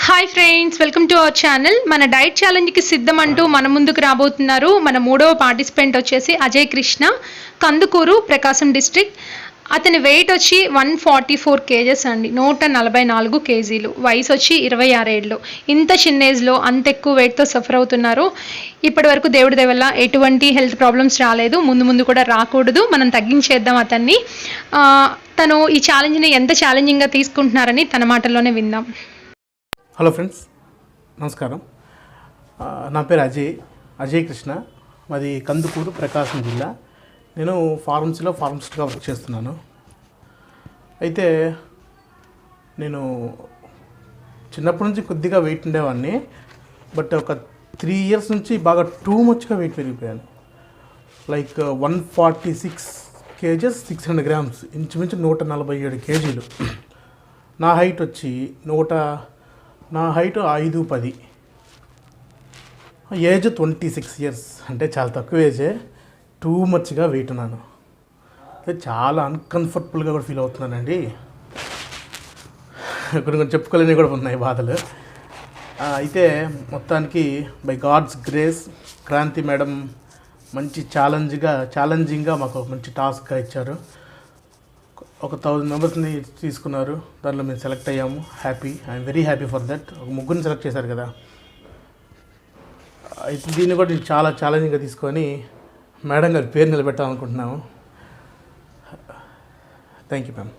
Hi friends, welcome to our channel. మన diet ఛాలెంజ్కి సిద్ధం అంటూ మన ముందుకు రాబోతున్నారు. మన మూడవ పార్టిసిపెంట్ వచ్చేసి అజయ్ కృష్ణ, కందుకూరు, ప్రకాశం డిస్ట్రిక్ట్. అతని వెయిట్ వచ్చి 144 కేజెస్ అండి, 144 కేజీలు. వయసు వచ్చి 26 ఏళ్ళు. ఇంత చిన్న ఏజ్లో అంత ఎక్కువ వెయిట్తో సఫర్ అవుతున్నారు. ఇప్పటి వరకు దేవుడి దయ వల్ల ఎటువంటి హెల్త్ ప్రాబ్లమ్స్ రాలేదు, ముందు ముందు కూడా రాకూడదు. మనం తగ్గించేద్దాం అతన్ని. తను ఈ ఛాలెంజ్ని ఎంత ఛాలెంజింగ్గా తీసుకుంటున్నారని తన మాటల్లోనే విందాం. హలో ఫ్రెండ్స్, నమస్కారం. నా పేరు అజయ్ కృష్ణ. మాది కందుకూరు, ప్రకాశం జిల్లా. నేను ఫార్మసీలో ఫార్మసిస్ట్గా వర్క్ చేస్తున్నాను. అయితే నేను చిన్నప్పటి నుంచి కొద్దిగా వెయిట్ ఉండేవాడిని. బట్ ఒక 3 ఇయర్స్ నుంచి బాగా టూ మచ్గా వెయిట్ పెరిగిపోయాను. లైక్ 146 కేజెస్ 600 గ్రామ్స్, ఇంచుమించు 147 కేజీలు. నా హైట్ వచ్చి 5'10", ఏజ్ 26 ఇయర్స్. అంటే చాలా తక్కువ ఏజే, టూ మచ్గా వెయిట్ ఉన్నాను. చాలా అన్కంఫర్టబుల్గా కూడా ఫీల్ అవుతున్నానండి. కొన్ని చెప్పుకోలేనివి కూడా ఉన్నాయి బాధలు. అయితే మొత్తానికి by God's grace Kranthi madam మంచి ఛాలెంజింగ్గా మాకు మంచి టాస్క్గా ఇచ్చారు. ఒక 1000 మెంబర్స్ని తీసుకున్నారు, దాంట్లో మేము సెలెక్ట్ అయ్యాము. I'm very happy for that. ఒక ముగ్గురిని సెలెక్ట్ చేశారు కదా. అయితే దీన్ని కూడా చాలా ఛాలెంజింగ్గా తీసుకొని మేడం గారి పేరు నిలబెట్టాలనుకుంటున్నాము. Thank you ma'am.